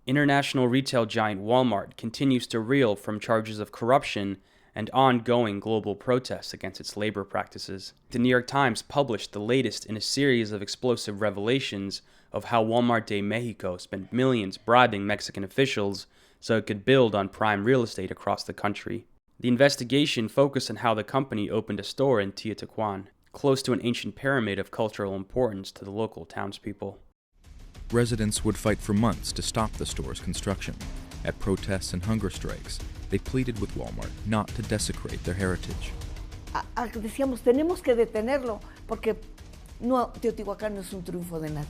International retail giant Walmart continues to reel from charges of corruption and ongoing global protests against its labor practices. The New York Times published the latest in a series of explosive revelations of how Walmart de Mexico spent millions bribing Mexican officials so it could build on prime real estate across the country. The investigation focused on how the company opened a store in Teotihuacan, close to an ancient pyramid of cultural importance to the local townspeople. Residents would fight for months to stop the store's construction. At protests and hunger strikes, they pleaded with Walmart not to desecrate their heritage. Decíamos, tenemos que detenerlo, porque no, Teotihuacán no es un triunfo de nadie.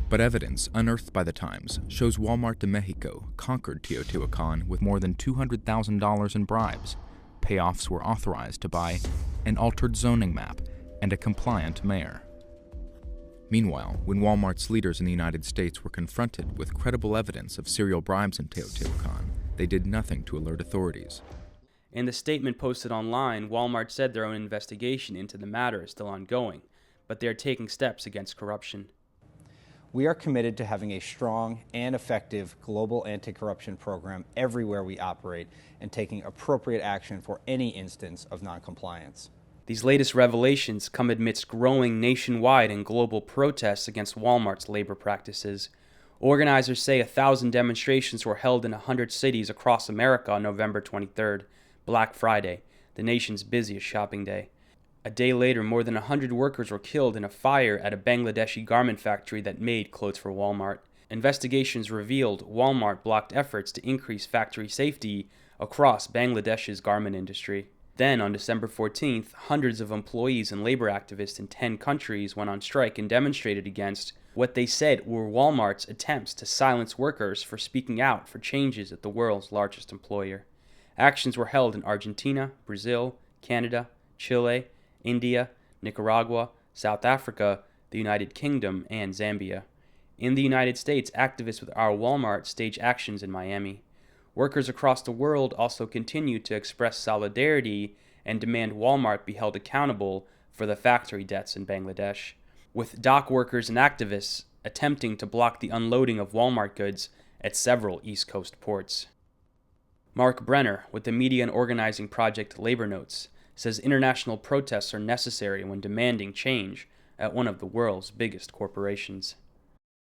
But evidence unearthed by the Times shows Wal-Mart de Mexico conquered Teotihuacan with more than $200,000 in bribes. Payoffs were authorized to buy an altered zoning map and a compliant mayor. Meanwhile, when Walmart's leaders in the United States were confronted with credible evidence of serial bribes in Teotihuacan, they did nothing to alert authorities. In the statement posted online, Walmart said their own investigation into the matter is still ongoing, but they are taking steps against corruption. We are committed to having a strong and effective global anti-corruption program everywhere we operate and taking appropriate action for any instance of noncompliance. These latest revelations come amidst growing nationwide and global protests against Walmart's labor practices. Organizers say 1,000 demonstrations were held in 100 cities across America on November 23rd, Black Friday, the nation's busiest shopping day. A day later, more than 100 workers were killed in a fire at a Bangladeshi garment factory that made clothes for Walmart. Investigations revealed Walmart blocked efforts to increase factory safety across Bangladesh's garment industry. Then, on December 14th, hundreds of employees and labor activists in 10 countries went on strike and demonstrated against what they said were Walmart's attempts to silence workers for speaking out for changes at the world's largest employer. Actions were held in Argentina, Brazil, Canada, Chile, India, Nicaragua, South Africa, the United Kingdom, and Zambia. In the United States, activists with Our Walmart staged actions in Miami. Workers across the world also continue to express solidarity and demand Walmart be held accountable for the factory deaths in Bangladesh, with dock workers and activists attempting to block the unloading of Walmart goods at several East Coast ports. Mark Brenner, with the media and organizing project Labor Notes, says international protests are necessary when demanding change at one of the world's biggest corporations.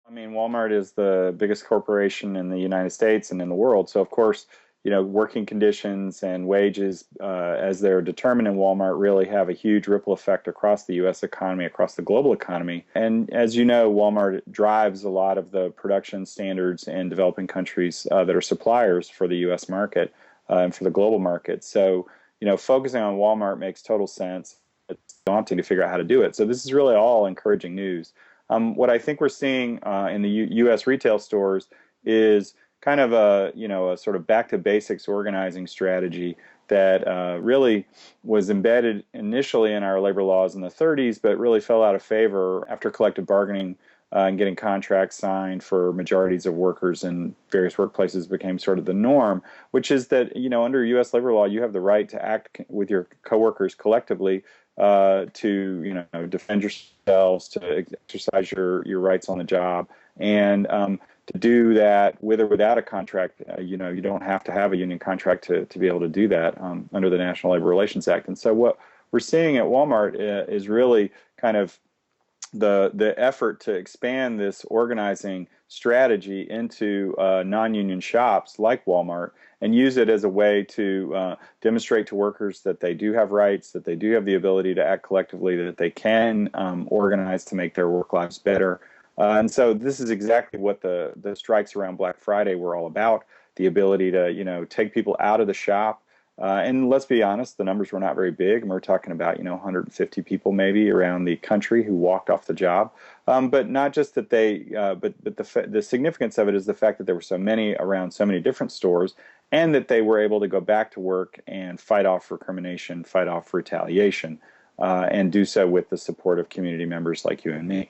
I mean, Walmart is the biggest corporation in the United States and in the world. So, of course, working conditions and wages as they're determined in Walmart really have a huge ripple effect across the U.S. economy, across the global economy. And as you know, Walmart drives a lot of the production standards in developing countries that are suppliers for the U.S. market and for the global market. So, focusing on Walmart makes total sense. It's daunting to figure out how to do it. So this is really all encouraging news. What I think we're seeing in the U.S. retail stores is kind of a sort of back to basics organizing strategy that really was embedded initially in our labor laws in the 30s, but really fell out of favor after collective bargaining and getting contracts signed for majorities of workers in various workplaces became sort of the norm, which is that, under U.S. labor law, you have the right to act with your coworkers collectively to defend yourselves, to exercise your rights on the job, and to do that with or without a contract. You don't have to have a union contract to be able to do that under the National Labor Relations Act. And so what we're seeing at Walmart is really kind of the effort to expand this organizing strategy into non-union shops like Walmart and use it as a way to demonstrate to workers that they do have rights, that they do have the ability to act collectively, that they can organize to make their work lives better. And so this is exactly what the strikes around Black Friday were all about, the ability to take people out of the shop. And let's be honest, the numbers were not very big. And we're talking about 150 people maybe around the country who walked off the job. But not just that but the significance of it is the fact that there were so many around so many different stores, and that they were able to go back to work and fight off recrimination, fight off retaliation, and do so with the support of community members like you and me.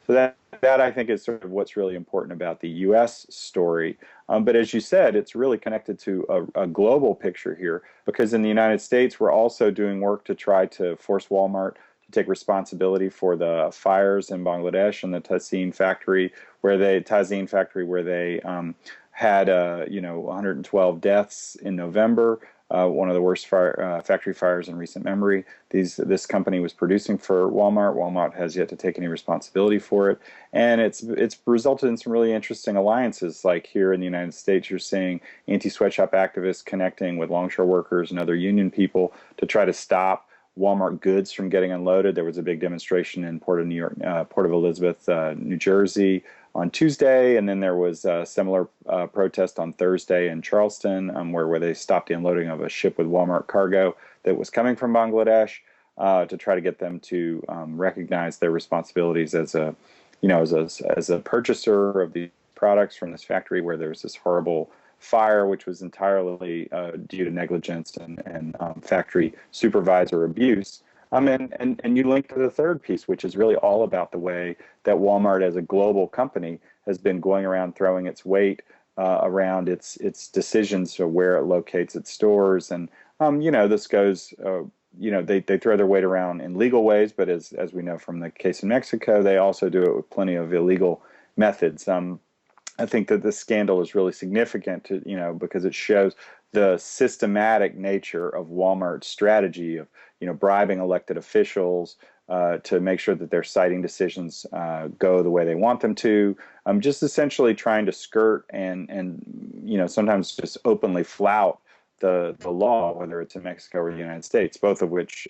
So that I think is sort of what's really important about the U.S. story. But as you said, it's really connected to a global picture here, because in the United States, we're also doing work to try to force Walmart to take responsibility for the fires in Bangladesh and the Tazeen factory where they had 112 deaths in November. One of the worst factory fires in recent memory. This company was producing for Walmart. Walmart has yet to take any responsibility for it, and it's resulted in some really interesting alliances. Like here in the United States, you're seeing anti-sweatshop activists connecting with longshore workers and other union people to try to stop Walmart goods from getting unloaded. There was a big demonstration in Port of Elizabeth, New Jersey, on Tuesday, and then there was a similar protest on Thursday in Charleston, where they stopped the unloading of a ship with Walmart cargo that was coming from Bangladesh to try to get them to recognize their responsibilities as a purchaser of the products from this factory where there was this horrible fire, which was entirely due to negligence and factory supervisor abuse. And you link to the third piece, which is really all about the way that Walmart as a global company has been going around throwing its weight around its decisions of where it locates its stores. And, this goes, they throw their weight around in legal ways, but as we know from the case in Mexico, they also do it with plenty of illegal methods. I think that this scandal is really significant because it shows the systematic nature of Walmart's strategy of, bribing elected officials to make sure that their siting decisions go the way they want them to. Just essentially trying to skirt and sometimes just openly flout the law, whether it's in Mexico or the United States, both of which,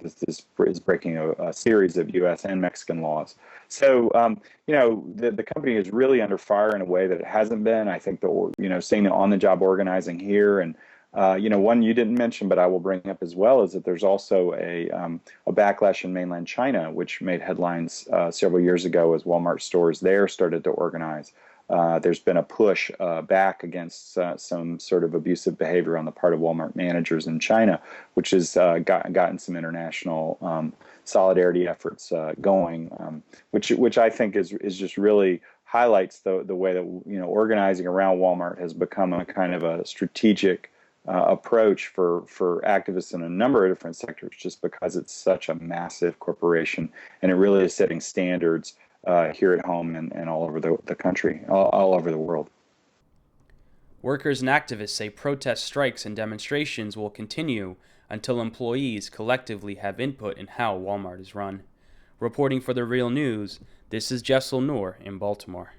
this is breaking a series of U.S. and Mexican laws. So, the company is really under fire in a way that it hasn't been. I think seeing the on-the-job organizing here and, one you didn't mention, but I will bring up as well, is that there's also a backlash in mainland China, which made headlines several years ago as Walmart stores there started to organize. There's been a push back against some sort of abusive behavior on the part of Walmart managers in China, which has gotten some international solidarity efforts going, which I think is just really highlights the way that organizing around Walmart has become a kind of a strategic approach for activists in a number of different sectors, just because it's such a massive corporation and it really is setting standards here at home and all over the country, all over the world. Workers and activists say protest strikes and demonstrations will continue until employees collectively have input in how Walmart is run. Reporting for The Real News, this is Jessel Noor in Baltimore.